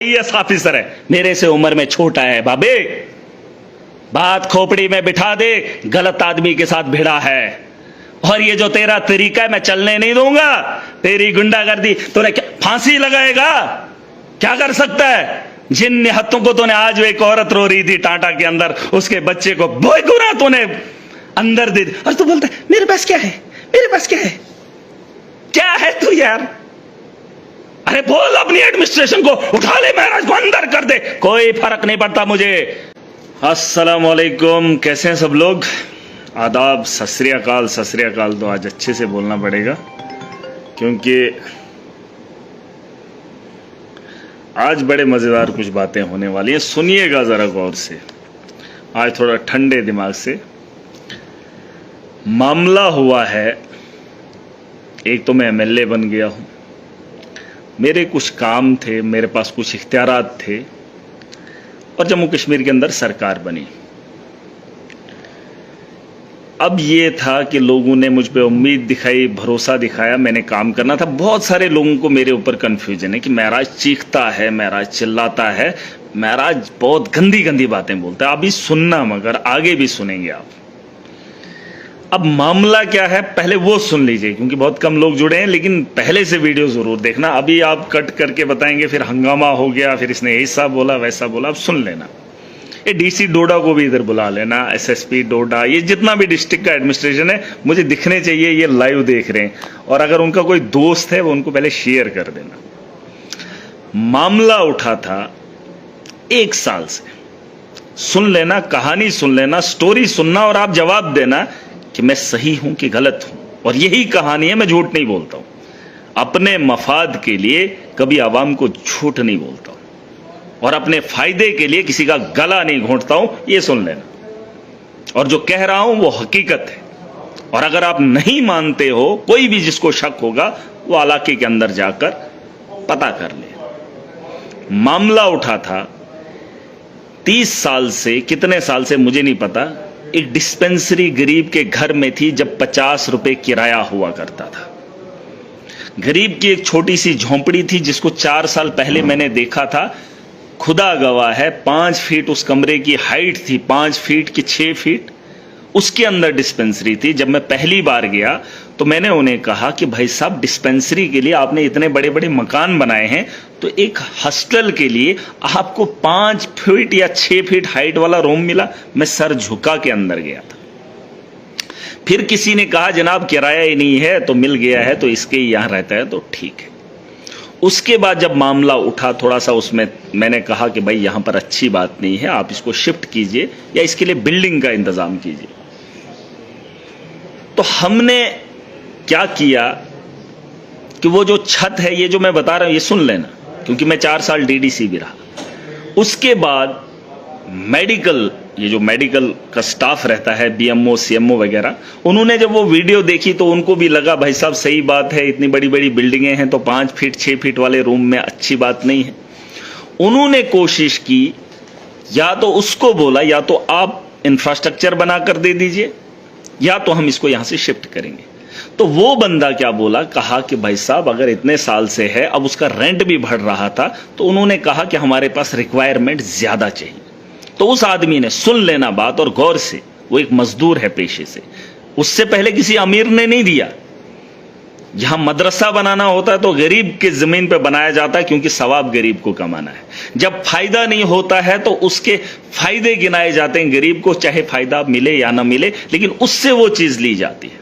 IAS officer है, मेरे से उम्र में छोटा है। बाबे बात खोपड़ी में बिठा दे, गलत आदमी के साथ भिड़ा है। और ये जो तेरा तरीका है मैं चलने नहीं दूंगा। तेरी गुंडागर्दी, तूने क्या फांसी लगाएगा? क्या कर सकता है? जिन निहत्तों को तूने, आज वो एक औरत रो रही थी टाटा के अंदर, उसके बच्चे को बोयगुना तूने अंदर दे दी, और तू बोलता है मेरे पास क्या है, मेरे पास क्या है? क्या है तू यार? अरे बोल अपनी एडमिनिस्ट्रेशन को, उठा ले महाराज को अंदर कर दे, कोई फर्क नहीं पड़ता मुझे। अस्सलाम वालेकुम, कैसे हैं सब लोग? आदाब, सत श्री अकाल। सत श्री अकाल तो आज अच्छे से बोलना पड़ेगा, क्योंकि आज बड़े मजेदार कुछ बातें होने वाली हैं। सुनिएगा जरा गौर से, आज थोड़ा ठंडे दिमाग से। मामला हुआ है, एक तो मैं एमएलए बन गया हूं, मेरे कुछ काम थे, मेरे पास कुछ इख्तियारात थे, और जम्मू कश्मीर के अंदर सरकार बनी। अब ये था कि लोगों ने मुझ पे उम्मीद दिखाई, भरोसा दिखाया, मैंने काम करना था। बहुत सारे लोगों को मेरे ऊपर कन्फ्यूजन है कि महराज चीखता है, महराज चिल्लाता है, महराज बहुत गंदी गंदी बातें बोलता है। अभी सुनना, मगर आगे भी सुनेंगे आप। अब मामला क्या है पहले वो सुन लीजिए, क्योंकि बहुत कम लोग जुड़े हैं, लेकिन पहले से वीडियो जरूर देखना। अभी आप कट करके बताएंगे फिर हंगामा हो गया, फिर इसने ऐसा बोला वैसा बोला। अब सुन लेना। ये डीसी डोडा को भी इधर बुला लेना, एसएसपी डोडा, ये जितना भी डिस्ट्रिक्ट का एडमिनिस्ट्रेशन है, मुझे दिखने चाहिए ये लाइव देख रहे हैं। और अगर उनका कोई दोस्त है वो उनको पहले शेयर कर देना। मामला उठा था 1 साल से। सुन लेना, कहानी सुन लेना, स्टोरी सुनना, और आप जवाब देना कि मैं सही हूं कि गलत हूं। और यही कहानी है, मैं झूठ नहीं बोलता हूं। अपने मफाद के लिए कभी आवाम को झूठ नहीं बोलता हूं, और अपने फायदे के लिए किसी का गला नहीं घोंटता हूं, ये सुन लेना। और जो कह रहा हूं वो हकीकत है। और अगर आप नहीं मानते हो, कोई भी जिसको शक होगा, वो इलाके के अंदर जाकर पता कर ले। मामला उठा था 30 साल से, कितने साल से मुझे नहीं पता, एक डिस्पेंसरी गरीब के घर में थी, जब 50 रुपए किराया हुआ करता था। गरीब की एक छोटी सी झोंपड़ी थी, जिसको 4 साल पहले मैंने देखा था। खुदा गवाह है, 5 फीट उस कमरे की हाइट थी, 5 फीट की 6 फीट उसके अंदर डिस्पेंसरी थी। जब मैं पहली बार गया तो मैंने उन्हें कहा कि भाई साहब, डिस्पेंसरी के लिए आपने इतने बड़े बड़े मकान बनाए हैं, तो एक हॉस्टल के लिए आपको 5 फीट या 6 फीट हाइट वाला रूम मिला? मैं सर झुका के अंदर गया था। फिर किसी ने कहा जनाब किराया ही नहीं है, तो मिल गया है, तो इसके ही यहां रहता है, तो ठीक है। उसके बाद जब मामला उठा थोड़ा सा, उसमें मैंने कहा कि भाई यहां पर अच्छी बात नहीं है, आप इसको शिफ्ट कीजिए या इसके लिए बिल्डिंग का इंतजाम कीजिए। तो हमने क्या किया कि वो जो छत है, ये जो मैं बता रहा हूं ये सुन लेना, क्योंकि मैं 4 साल डीडीसी भी रहा। उसके बाद मेडिकल, ये जो मेडिकल का स्टाफ रहता है, बीएमओ सीएमओ वगैरह, उन्होंने जब वो वीडियो देखी तो उनको भी लगा भाई साहब सही बात है, इतनी बड़ी बड़ी बिल्डिंगें हैं, तो 5 फीट 6 फीट वाले रूम में अच्छी बात नहीं है। उन्होंने कोशिश की, या तो उसको बोला या तो आप इंफ्रास्ट्रक्चर बनाकर दे दीजिए, या तो हम इसको यहां से शिफ्ट करेंगे। तो वो बंदा क्या बोला, कहा कि भाई साहब अगर इतने साल से है, अब उसका रेंट भी बढ़ रहा था, तो उन्होंने कहा कि हमारे पास रिक्वायरमेंट ज्यादा चाहिए। तो उस आदमी ने, सुन लेना बात और गौर से, वो एक मजदूर है पेशे से, उससे पहले किसी अमीर ने नहीं दिया। जहां मदरसा बनाना होता है तो गरीब के जमीन पे बनाया जाता है, क्योंकि सवाब गरीब को कमाना है। जब फायदा नहीं होता है तो उसके फायदे गिनाए जाते हैं गरीब को, चाहे फायदा मिले या ना मिले, लेकिन उससे वो चीज ली जाती है।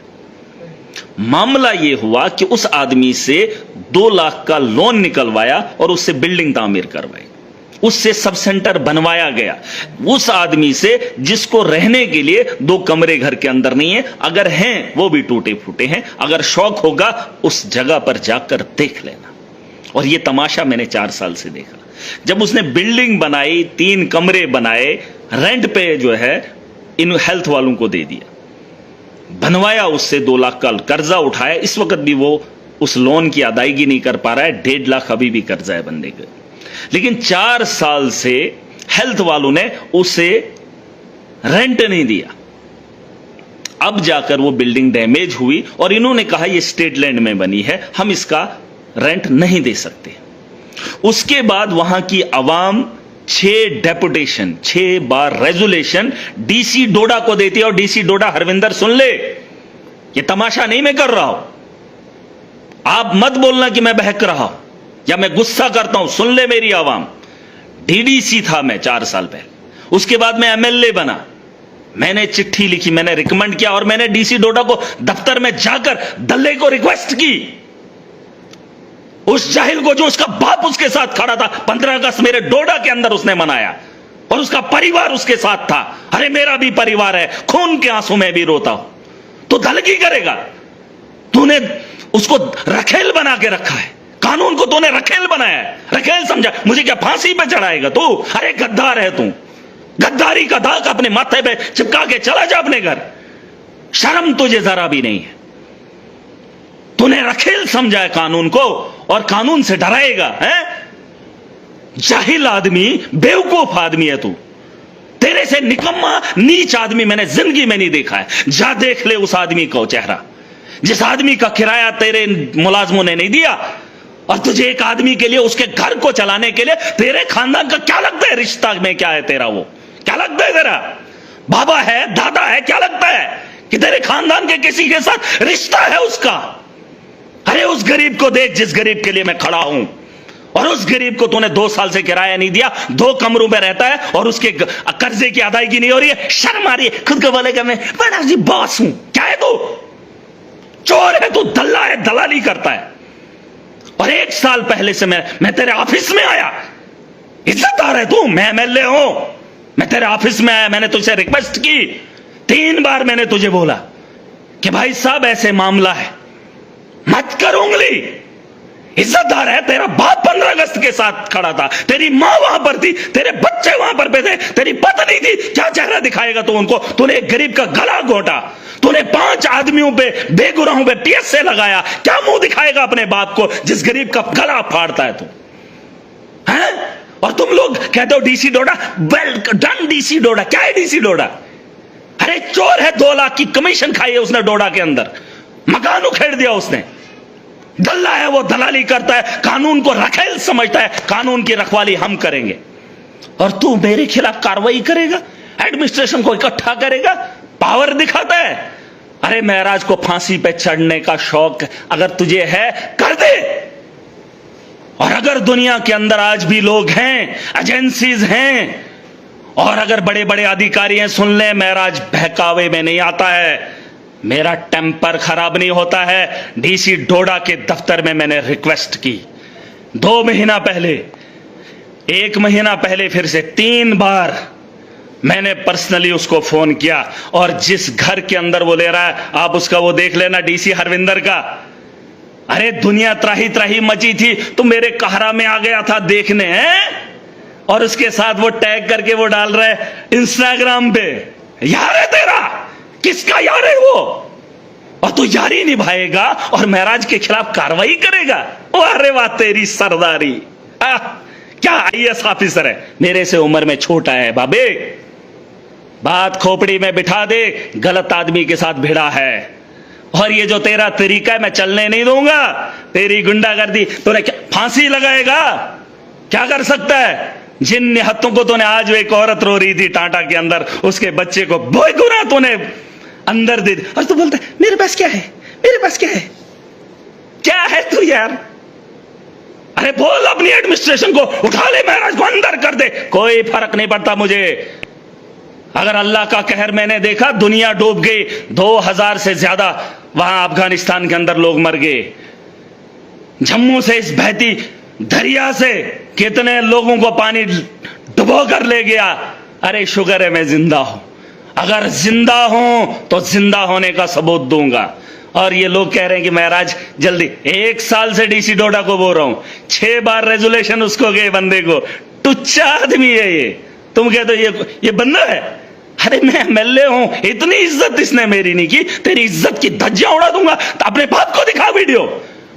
मामला ये हुआ कि उस आदमी से 2 लाख का लोन निकलवाया और उससे बिल्डिंग तामीर करवाई, उससे सब सेंटर बनवाया गया। उस आदमी से जिसको रहने के लिए 2 कमरे घर के अंदर नहीं है, अगर हैं वो भी टूटे फूटे हैं। अगर शौक होगा उस जगह पर जाकर देख लेना। और ये तमाशा मैंने 4 साल से देखा। जब उसने बिल्डिंग बनाई, 3 कमरे बनाए, रेंट पे जो है इन हेल्थ वालों को दे दिया, बनवाया, उससे 2 लाख का कर्जा उठाया। इस वक्त भी वो उस लोन की अदायगी नहीं कर पा रहा है, 1.5 लाख अभी भी कर्जा है बंदे का। लेकिन 4 साल से हेल्थ वालों ने उसे रेंट नहीं दिया। अब जाकर वो बिल्डिंग डैमेज हुई और इन्होंने कहा ये स्टेट लैंड में बनी है, हम इसका रेंट नहीं दे सकते। उसके बाद वहां की आवाम 6 डेपुटेशन, 6 बार रेजोल्यूशन डीसी डोडा को देती है। और डीसी डोडा, हरविंदर सुन ले, ये तमाशा नहीं मैं कर रहा हूं, आप मत बोलना कि मैं बहक रहा हूं या मैं गुस्सा करता हूं। सुन ले मेरी आवाम, डीडीसी था मैं 4 साल पहले, उसके बाद मैं एमएलए बना, मैंने चिट्ठी लिखी, मैंने रिकमेंड किया और मैंने डीसी डोडा को दफ्तर में जाकर दल्ले को रिक्वेस्ट की, उस जाहिल को जो उसका बाप उसके साथ खड़ा था। 15 अगस्त मेरे डोडा के अंदर उसने मनाया और उसका परिवार उसके साथ था। अरे मेरा भी परिवार है, खून के आंसू में भी रोता हूं, तो दलगी करेगा? तूने उसको रखेल बना के रखा है, कानून को तूने रखेल बनाया है, रखेल समझा। मुझे क्या फांसी पे चढ़ाएगा तू? अरे गद्दार है तू, गद्दारी का दाग अपने माथे पे चिपका के चला जा अपने घर, शर्म तुझे जरा भी नहीं है। तूने रखेल समझा है कानून को और कानून से डराएगा है? जाहिल आदमी, बेवकूफ आदमी है तू, तेरे से निकम्मा नीच आदमी मैंने जिंदगी में नहीं देखा है। जा देख ले उस आदमी को चेहरा, जिस आदमी का किराया तेरे मुलाजमों ने नहीं दिया और तुझे एक आदमी के लिए, उसके घर को चलाने के लिए, तेरे खानदान का क्या लगता है रिश्ता में? क्या है तेरा? वो क्या लगता है तेरा? बाबा है, दादा है? क्या लगता है कि तेरे खानदान के किसी के साथ रिश्ता है उसका? अरे उस गरीब को देख जिस गरीब के लिए मैं खड़ा हूं, और उस गरीब को तूने 2 साल से किराया नहीं दिया, 2 कमरों में रहता है और उसके कर्जे की अदायगी नहीं हो रही है। शर्म आ रही है? खुद को बोलेगा मैं बड़ा जी बॉस हूं। क्या है तू? चोर है तू, दल्ला है, दलाली करता है। और 1 साल पहले से मैं तेरे ऑफिस में आया, इज्जतदार है तू, मैं एमएलए हूं, मैं तेरे ऑफिस में आया, मैंने तुझसे रिक्वेस्ट की, 3 बार मैंने तुझे बोला कि भाई साहब ऐसे मामला है, मत कर उंगली। इज्जतदार है, तेरा बाप 15 अगस्त के साथ खड़ा था, तेरी मां वहां पर थी, तेरे बच्चे वहां पर थे, तेरी पत्नी थी, क्या चेहरा दिखाएगा तू उनको? तूने एक गरीब का गला घोटा, तूने 5 आदमियों पे, बेगुनाहों पे पीएसए लगाया, क्या मुंह दिखाएगा अपने बाप को जिस गरीब का गला फाड़ता है तू? हैं? और तुम लोग कहते हो डीसी डोडा, वेल डन डीसी डोडा। क्या है डीसी डोडा? अरे चोर है, 2 लाख की कमीशन खाई है उसने डोडा के अंदर, मकान उखेड़ दिया उसने, दल्ला है वो, दलाली करता है, कानून को रखेल समझता है, कानून की रखवाली हम करेंगे और तू मेरे खिलाफ कार्रवाई करेगा, एडमिनिस्ट्रेशन को इकट्ठा करेगा, पावर दिखाता है। अरे महराज को फांसी पे चढ़ने का शौक अगर तुझे है कर दे। और अगर दुनिया के अंदर आज भी लोग हैं, एजेंसीज हैं और अगर बड़े बड़े अधिकारी हैं, सुन ले, महराज बहकावे में नहीं आता है, मेरा टेम्पर खराब नहीं होता है। डीसी डोडा के दफ्तर में मैंने रिक्वेस्ट की 2 महीना पहले, 1 महीना पहले, फिर से 3 बार मैंने पर्सनली उसको फोन किया। और जिस घर के अंदर वो ले रहा है, आप उसका वो देख लेना, डीसी हरविंदर का। अरे दुनिया त्राही त्राही मची थी, तो मेरे कहरा में आ गया था देखने हैं, और उसके साथ वो टैग करके वो डाल रहा है इंस्टाग्राम पे। यार है तेरा, किसका यार है वो? और तू यारी निभाएगा और महराज के खिलाफ कार्रवाई करेगा? अरे वाह तेरी सरदारी। क्या आईएएस ऑफिसर है, मेरे से उम्र में छोटा है बाबे, बात खोपड़ी में बिठा दे, गलत आदमी के साथ भिड़ा है। और ये जो तेरा तरीका है मैं चलने नहीं दूंगा, तेरी गुंडागर्दी, तूने क्या फांसी लगाएगा? क्या कर सकता है? जिन निहत्तों को तूने, आज एक औरत रो रही थी टाटा के अंदर, उसके बच्चे को बेगुनाह तूने अंदर दे दी, और तू बोलता है मेरे पास क्या है, मेरे पास क्या है? क्या है तू यार? अरे बोल अपनी एडमिनिस्ट्रेशन को, उठा ले महराज को अंदर कर दे, कोई फर्क नहीं पड़ता मुझे। अगर अल्लाह का कहर मैंने देखा, दुनिया डूब गई, 2000 से ज्यादा वहां अफगानिस्तान के अंदर लोग मर गए, जम्मू से इस बहती दरिया से कितने लोगों को पानी डुबो कर ले गया। अरे शुक्र है मैं जिंदा हूं, अगर जिंदा हूं तो जिंदा होने का सबूत दूंगा। और ये लोग कह रहे हैं कि महराज जल्दी, 1 साल से डीसी डोडा को बोल रहा हूं, 6 बार रेजोल्यूशन उसको गए बंदे को, टुच्चा आदमी है ये। तुम कहते हो ये बंदा है? अरे मैं एमएलए हूं, इतनी इज्जत इसने मेरी नहीं की, तेरी इज्जत की धज्जियां उड़ा दूंगा। तो अपने बाप को दिखा वीडियो,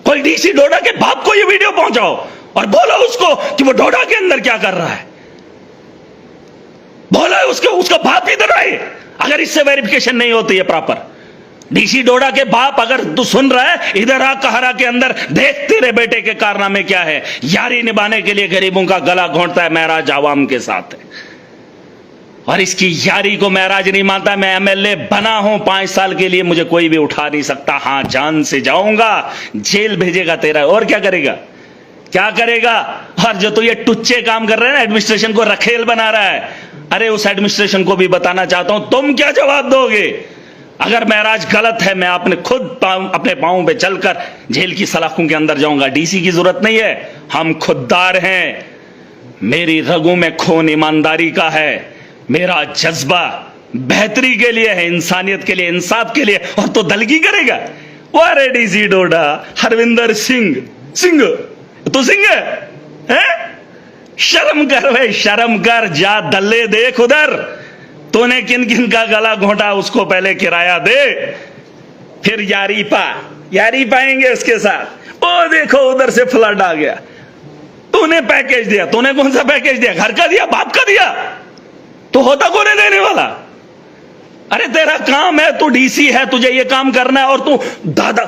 कोई डीसी डोडा के बाप को ये वीडियो पहुंचाओ और बोलो उसको कि वो डोडा के अंदर क्या कर रहा है, बोलो उसका बाप इधर आए। अगर इससे वेरिफिकेशन नहीं होती है प्रॉपर, डीसी डोडा के बाप, अगर तू सुन रहा है, इधर आ कहरा के अंदर, देख तेरे बेटे के कारनामे क्या है। यारी निभाने के लिए गरीबों का गला घोंटता है, महराज आवाम के साथ है, और इसकी यारी को महराज नहीं मानता। मैं एमएलए बना हूं 5 साल के लिए, मुझे कोई भी उठा नहीं सकता। हां, जान से जाऊंगा, जेल भेजेगा तेरा, और क्या करेगा, क्या करेगा। और जो तो ये टुच्चे काम कर रहे हैं ना, एडमिनिस्ट्रेशन को रखेल बना रहा है, अरे उस एडमिनिस्ट्रेशन को भी बताना चाहता हूं, तुम क्या जवाब दोगे अगर महराज गलत है। मैं अपने खुद अपने पांव पे चलकर जेल की सलाखों के अंदर जाऊंगा। डीसी की जरूरत नहीं है, हम खुददार हैं। मेरी रगों में खून ईमानदारी का है, मेरा जज्बा बेहतरी के लिए है, इंसानियत के लिए, इंसाफ के लिए। और तो दलगी करेगा। वारे डीसी डोडा, हरविंदर सिंह, सिंह तो सिंह है? शर्म कर भाई, शर्म कर। जा दल्ले देख उधर, तूने किन किन का गला घोंटा, उसको पहले किराया दे, फिर यारी पाएंगे उसके साथ। ओ देखो उधर से फ्लड आ गया, तूने पैकेज दिया। तूने कौन सा पैकेज दिया? घर का दिया, बाप का दिया? तो होता कौन है देने वाला? अरे तेरा काम है, तू डीसी है, तुझे ये काम करना है, और तू दादा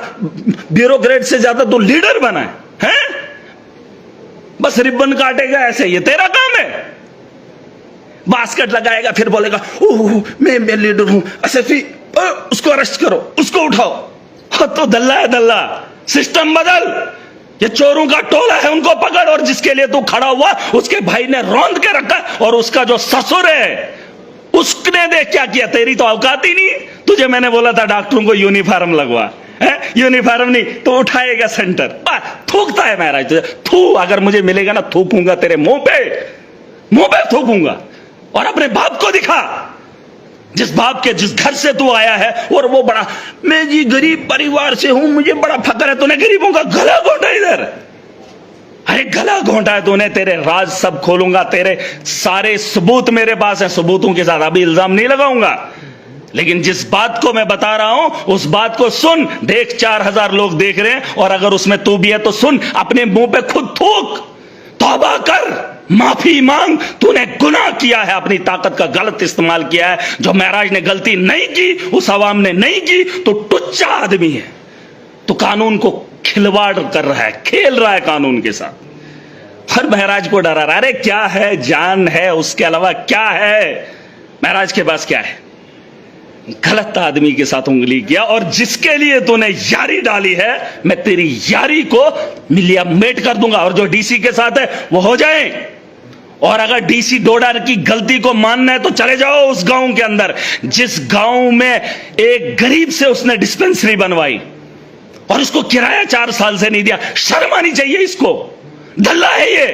ब्यूरोक्रेट से ज्यादा तू लीडर बना है? बस रिबन काटेगा ऐसे, ये तेरा काम है? बास्केट लगाएगा, फिर बोलेगा ओह मैं लीडर हूं, एसएसपी उसको अरेस्ट करो, उसको उठाओ। तो दल्ला है दल्ला, सिस्टम बदल। ये चोरों का टोला है, उनको पकड़। और जिसके लिए तू खड़ा हुआ, उसके भाई ने रौंद के रखा, और उसका जो ससुर है उसने देख क्या किया। तेरी तो औकात ही नहीं। तुझे मैंने बोला था डॉक्टरों को यूनिफॉर्म लगवा, यूनिफॉर्म नहीं तो उठाएगा सेंटर। थूकता है महराज तुझे। थू, अगर मुझे मिलेगा ना, थूकूंगा तेरे मुंह पे थूकूंगा। और अपने बाप को दिखा, जिस बाप के जिस घर से तू आया है, और वो बड़ा, मैं जी गरीब परिवार से हूं, मुझे बड़ा फक्र है। तूने गरीबों का गला घोंटा इधर, अरे गला घोंटा है तूने। तेरे राज सब खोलूंगा, तेरे सारे सबूत मेरे पास है। सबूतों के साथ अभी इल्जाम नहीं लगाऊंगा, लेकिन जिस बात को मैं बता रहा हूं उस बात को सुन। देख 4000 लोग देख रहे हैं, और अगर उसमें तू भी है तो सुन, अपने मुंह पे खुद थूक, तौबा कर, माफी मांग। तूने गुनाह किया है, अपनी ताकत का गलत इस्तेमाल किया है। जो महराज ने गलती नहीं की, उस आवाम ने नहीं की, तो टुच्चा आदमी है। तो कानून को खिलवाड़ कर रहा है, खेल रहा है कानून के साथ। हर महराज को डरा रहा है। अरे क्या है, जान है, उसके अलावा क्या है महराज के पास? क्या है? गलत आदमी के साथ उंगली किया, और जिसके लिए तूने यारी डाली है, मैं तेरी यारी को मिलियामेट कर दूंगा। और जो डीसी के साथ है वो हो जाए। और अगर डीसी डोडा की गलती को मानना है तो चले जाओ उस गांव के अंदर, जिस गांव में एक गरीब से उसने डिस्पेंसरी बनवाई, और उसको किराया 4 साल से नहीं दिया। शर्म आनी चाहिए इसको, दल्ला है ये।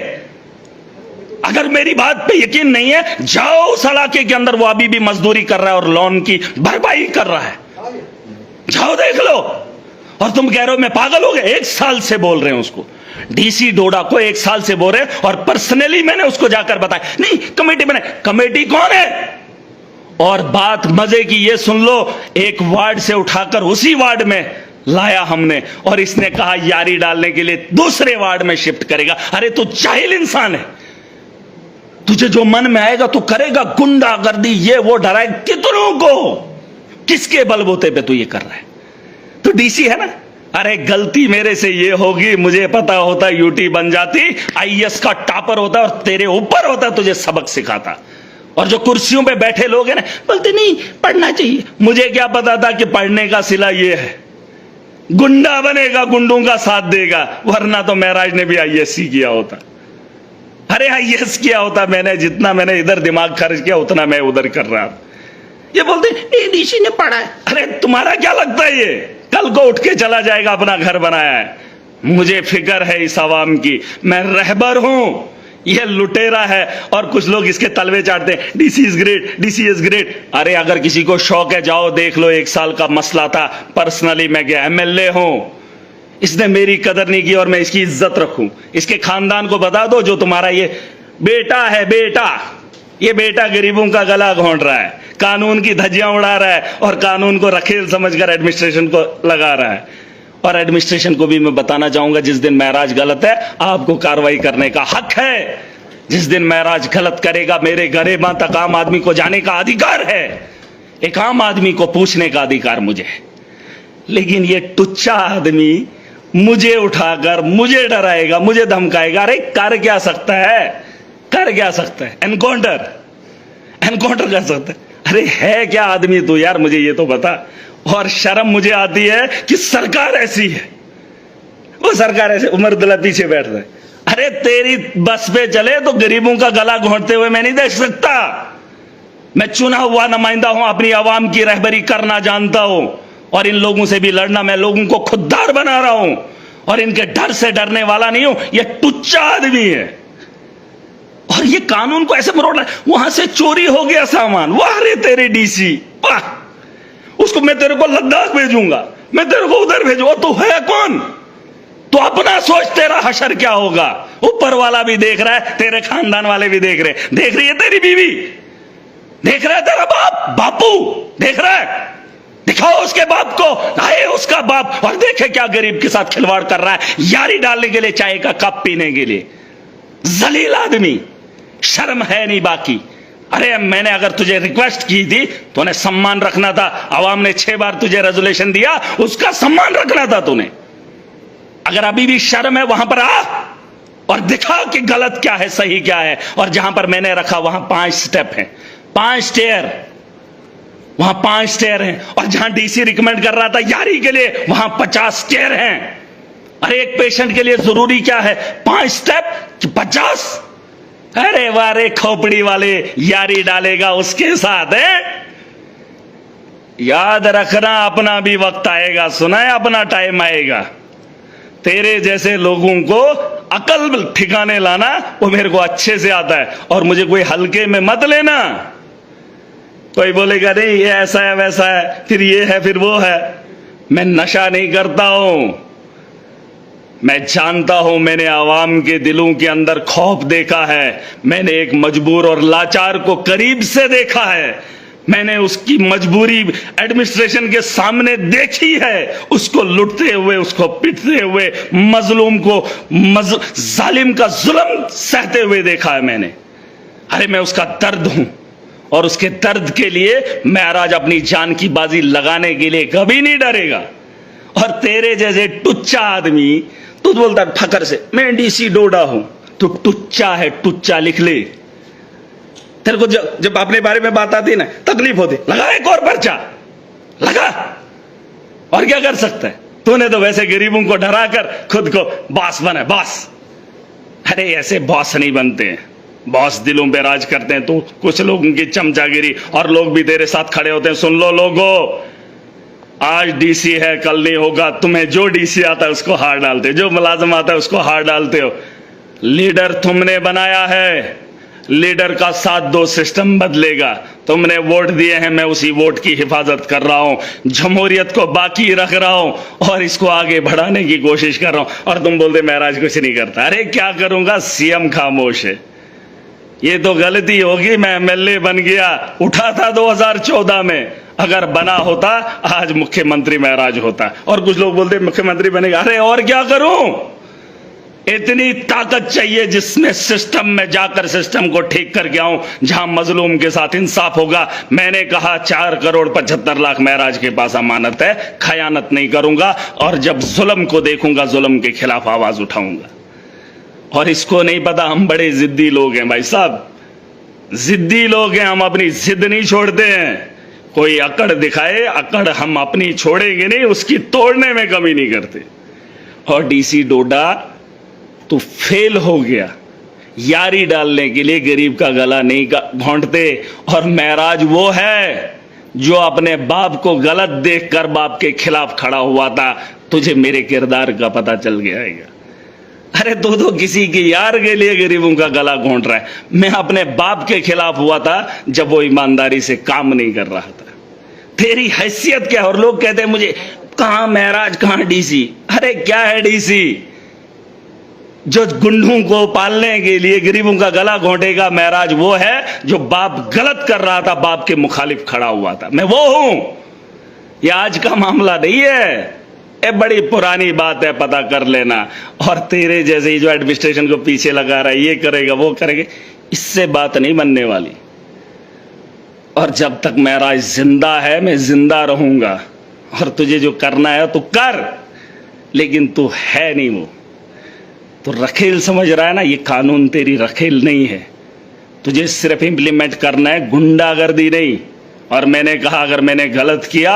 अगर मेरी बात पे यकीन नहीं है, जाओ उस इलाके के अंदर, वो अभी भी मजदूरी कर रहा है और लोन की भरपाई कर रहा है, जाओ देख लो। और तुम कह रहे हो मैं पागल हो गया? 1 साल से बोल रहे हैं उसको, डीसी डोडा को 1 साल से बोल रहे हैं, और पर्सनली मैंने उसको जाकर बताया, नहीं कमेटी बने। कमेटी कौन है? और बात मजे की ये सुन लो, एक वार्ड से उठाकर उसी वार्ड में लाया हमने, और इसने कहा यारी डालने के लिए दूसरे वार्ड में शिफ्ट करेगा। अरे तू जाहिल इंसान है, तुझे जो मन में आएगा तू करेगा। गुंडागर्दी ये वो डराए कितनों को, किसके बलबूते पे तू ये कर रहा है? तू डीसी है ना? अरे गलती मेरे से ये होगी, मुझे पता होता यूटी बन जाती, आईएएस का टॉपर होता और तेरे ऊपर होता, तुझे सबक सिखाता। और जो कुर्सियों पे बैठे लोग हैं ना, बोलते नहीं पढ़ना चाहिए। मुझे क्या पता था कि पढ़ने का सिला ये है, गुंडा बनेगा, गुंडों का साथ देगा, वरना तो महराज ने भी आईएएस किया होता। अरे आईएएस किया होता मैंने, जितना मैंने इधर दिमाग खर्च किया उतना मैं उधर कर रहा। ये बोलते डीसी ने पढ़ा है। अरे तुम्हारा क्या लगता है ये कल को उठ के चला जाएगा, अपना घर बनाया है? मुझे फिक्र है इस आवाम की, मैं रहबर हूं, ये लुटेरा है। और कुछ लोग इसके तलवे चाटते हैं, DC is great, DC is great. अरे अगर किसी को शौक है जाओ देख लो, 1 साल का मसला था, पर्सनली मैं गया, एमएलए हूं, इसने मेरी कदर नहीं की और मैं इसकी इज्जत रखूं। इसके खानदान को बता दो, जो तुम्हारा ये बेटा है, ये बेटा गरीबों का गला घोंट रहा है, कानून की धज्जियां उड़ा रहा है, और कानून को रखेल समझकर एडमिनिस्ट्रेशन को लगा रहा है। और एडमिनिस्ट्रेशन को भी मैं बताना चाहूंगा, जिस दिन महराज गलत है आपको कार्रवाई करने का हक है। जिस दिन महराज गलत करेगा, मेरे गरेबां तक आम आदमी को जाने का अधिकार है, एक आम आदमी को पूछने का अधिकार मुझे है। लेकिन ये टुच्चा आदमी मुझे उठाकर मुझे डराएगा, मुझे धमकाएगा। अरे कर क्या सकता है, कर क्या सकता है? एनकाउंटर कर सकता है। अरे है क्या आदमी तू यार, मुझे ये तो बता। और शर्म मुझे आती है कि सरकार ऐसी है, वो सरकार ऐसे। उमर अब्दुल्ला पीछे बैठ रहे। अरे तेरी बस पे चले तो गरीबों का गला घोंटते हुए मैं नहीं देख सकता। मैं चुना हुआ नुमाइंदा हूं, अपनी आवाम की रहबरी करना जानता हूं, और इन लोगों से भी लड़ना। मैं लोगों को खुददार बना रहा हूं और इनके डर से डरने वाला नहीं हूं। ये टुच्चा आदमी है और ये कानून को ऐसे मरोड़ रहा है। वहां से चोरी हो गया सामान, वाह रे तेरे डीसी, वाह, उसको मैं तेरे को लद्दाख भेजूंगा, मैं तेरे को उधर भेजूंगा। तो है कौन? तो अपना सोच, तेरा हशर क्या होगा। ऊपर वाला भी देख रहा है, तेरे खानदान वाले भी देख रहे, देख रही है तेरी बीवी, देख रहा है तेरा बाप, बापू देख रहा है। दिखाओ उसके बाप को, आए उसका बाप और देखे क्या गरीब के साथ खिलवाड़ कर रहा है, यारी डालने के लिए, चाय का कप पीने के लिए। जलील आदमी, शर्म है नहीं बाकी। अरे मैंने अगर तुझे रिक्वेस्ट की थी तो उन्हें सम्मान रखना था। आवाम ने 6 बार तुझे रेजोल्यूशन दिया, उसका सम्मान रखना था तूने। अगर अभी भी शर्म है, वहां पर आ और दिखा कि गलत क्या है, सही क्या है। और जहां पर मैंने रखा वहां 5 स्टेप हैं, 5 स्टेयर, वहां 5 स्टेयर हैं। और जहां डीसी रिकमेंड कर रहा था यारी के लिए, वहां 50 स्टेयर हैं। अरे एक पेशेंट के लिए जरूरी क्या है, 5 स्टेप कि 50? अरे वारे खोपड़ी वाले, यारी डालेगा उसके साथ है। याद रखना, अपना भी वक्त आएगा, सुना है, अपना टाइम आएगा। तेरे जैसे लोगों को अकल ठिकाने लाना वो मेरे को अच्छे से आता है, और मुझे कोई हल्के में मत लेना। कोई बोलेगा नहीं ये ऐसा है वैसा है, फिर ये है फिर वो है। मैं नशा नहीं करता हूं, मैं जानता हूं, मैंने आवाम के दिलों के अंदर खौफ देखा है। मैंने एक मजबूर और लाचार को करीब से देखा है। मैंने उसकी मजबूरी एडमिनिस्ट्रेशन के सामने देखी है, उसको लुटते हुए, उसको पिटते हुए, मजलूम को जालिम का जुल्म सहते हुए देखा है मैंने। अरे मैं उसका दर्द हूं, और उसके दर्द के लिए महराज अपनी जान की बाजी लगाने के लिए कभी नहीं डरेगा। और तेरे जैसे टुच्चा आदमी, तू बोलता ठकर से मैं डीसी डोडा हूं, तू टुच्चा है, टुच्चा लिख ले। तेरे को जब अपने बारे में बात आती ना, तकलीफ होती, लगा एक और पर्चा लगा, और क्या कर सकता है। तूने तो वैसे गरीबों को डराकर खुद को बॉस बना, बॉस। अरे ऐसे बॉस नहीं बनते हैं, बॉस दिलों पे राज करते हैं। तो कुछ लोगों की चमचागिरी, और लोग भी तेरे साथ खड़े होते हैं। सुन लो लोगों, आज डीसी है, कल नहीं होगा। तुम्हें जो डीसी आता है उसको हार डालते हो, जो मुलाजिम आता है उसको हार डालते हो। लीडर तुमने बनाया है, लीडर का साथ दो, सिस्टम बदलेगा। तुमने वोट दिए हैं, मैं उसी वोट की हिफाजत कर रहा हूं, जमहूरियत को बाकी रख रहा हूं और इसको आगे बढ़ाने की कोशिश कर रहा हूं। और तुम बोलते महराज कुछ नहीं करता। अरे क्या करूंगा, सीएम खामोश है। ये तो गलती होगी, मैं एमएलए बन गया, उठा था 2014 में। अगर बना होता आज मुख्यमंत्री महराज होता। और कुछ लोग बोलते मुख्यमंत्री बनेगा। अरे और क्या करूं, इतनी ताकत चाहिए जिसमें सिस्टम में जाकर सिस्टम को ठीक करके आऊं, जहां मजलूम के साथ इंसाफ होगा। मैंने कहा 4,75,00,000 महराज के पास अमानत है, खयानत नहीं करूंगा। और जब जुल्म को देखूंगा, जुल्म के खिलाफ आवाज उठाऊंगा। और इसको नहीं पता, हम बड़े जिद्दी लोग हैं भाई साहब, जिद्दी लोग हैं। हम अपनी जिद नहीं छोड़ते हैं। कोई अकड़ दिखाए, अकड़ हम अपनी छोड़ेंगे नहीं, उसकी तोड़ने में कमी नहीं करते। और डीसी डोडा तो फेल हो गया, यारी डालने के लिए गरीब का गला नहीं घोंटते। और महराज वो है जो अपने बाप को गलत देखकर बाप के खिलाफ खड़ा हुआ था। तुझे मेरे किरदार का पता चल गया है। अरे तो किसी के यार के लिए गरीबों का गला घोंट रहा है। मैं अपने बाप के खिलाफ हुआ था जब वो ईमानदारी से काम नहीं कर रहा था। तेरी हैसियत क्या? और लोग कहते हैं मुझे, कहां महराज, कहां डीसी। अरे क्या है डीसी? जो गुंडों को पालने के लिए गरीबों का गला घोंटेगा, महराज वो है जो बाप गलत कर रहा था, बाप के मुखालिफ खड़ा हुआ था। मैं वो हूं। ये आज का मामला नहीं है, ये बड़ी पुरानी बात है, पता कर लेना। और तेरे जैसे ही जो एडमिनिस्ट्रेशन को पीछे लगा रहा है, ये करेगा वो करेगा, इससे बात नहीं बनने वाली। और जब तक महराज जिंदा है, मैं जिंदा रहूंगा। और तुझे जो करना है तो कर, लेकिन तू है नहीं वो। तो रखेल समझ रहा है ना, ये कानून तेरी रखेल नहीं है, तुझे सिर्फ इंप्लीमेंट करना है, गुंडागर्दी नहीं। और मैंने कहा अगर मैंने गलत किया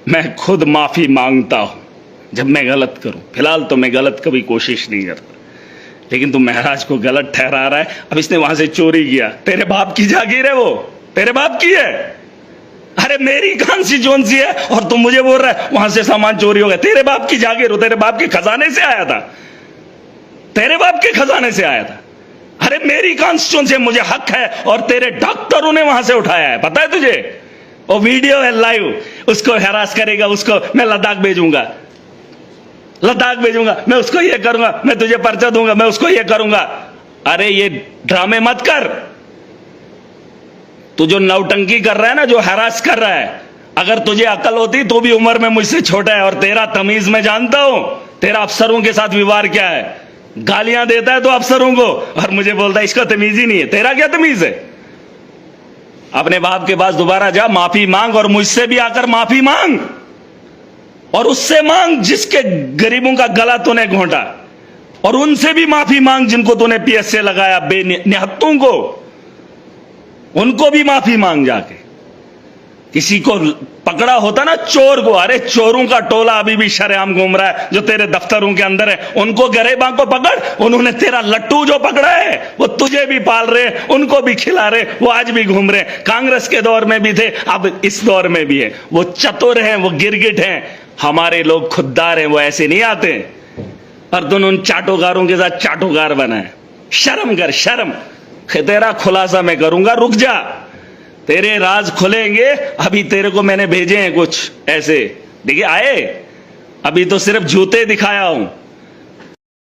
मैं खुद माफी मांगता हूं जब मैं गलत करूं। फिलहाल तो मैं गलत कभी कोशिश नहीं करता, लेकिन तू महराज को गलत ठहरा रहा है। अब इसने वहां से चोरी किया, तेरे बाप की जागीर है वो, तेरे बाप की है। अरे मेरी कॉन्स्टिट्यूएंसी है और तुम मुझे बोल रहा है वहां से सामान चोरी हो गया। तेरे बाप की जागीर हो, तेरे बाप के खजाने से आया था, तेरे बाप के खजाने से आया था। अरे मेरी कॉन्स्टिट्यूएंसी, मुझे हक है और तेरे डॉक्टरों ने वहां से उठाया है, पता है तुझे? वो वीडियो है लाइव, उसको हैरास करेगा, उसको मैं लद्दाख भेजूंगा, लद्दाख भेजूंगा, मैं उसको ये करूंगा, मैं तुझे पर्चा दूंगा, मैं उसको ये करूंगा। अरे ये ड्रामे मत कर। तू जो नौटंकी कर रहा है ना, जो हैरास कर रहा है, अगर तुझे अकल होती तो भी उम्र में मुझसे छोटा है। और तेरा तमीज मैं जानता हूं, तेरा अफसरों के साथ व्यवहार क्या है। गालियां देता है तो अफसरों को और मुझे बोलता है इसका तमीज ही नहीं है। तेरा क्या तमीज है? अपने बाप के पास दोबारा जा, माफी मांग और मुझसे भी आकर माफी मांग, और उससे मांग जिसके गरीबों का गला तूने घोंटा, और उनसे भी माफी मांग जिनको तूने पीएस से लगाया, बेनिहत्तों को, उनको भी माफी मांग जाके। किसी को पकड़ा होता ना चोर को, अरे चोरों का टोला अभी भी शरेआम घूम रहा है जो तेरे दफ्तरों के अंदर है, उनको गरीबां को पकड़। उन्होंने तेरा लट्टू जो पकड़ा है वो तुझे भी पाल रहे, उनको भी खिला रहे, वो आज भी घूम रहे। कांग्रेस के दौर में भी थे, अब इस दौर में भी है। वो चतुर हैं, वो गिरगिट हैं, हमारे लोग खुददार हैं, वो ऐसे नहीं आते। और तुम उन चाटोगारों के साथ चाटोगार बना है। शर्म कर, शर्म। तेरा खुलासा मैं करूंगा, रुक जा, तेरे राज खुलेंगे। अभी तेरे को मैंने भेजे हैं कुछ ऐसे, देखिए आए, अभी तो सिर्फ जूते दिखाया हूं।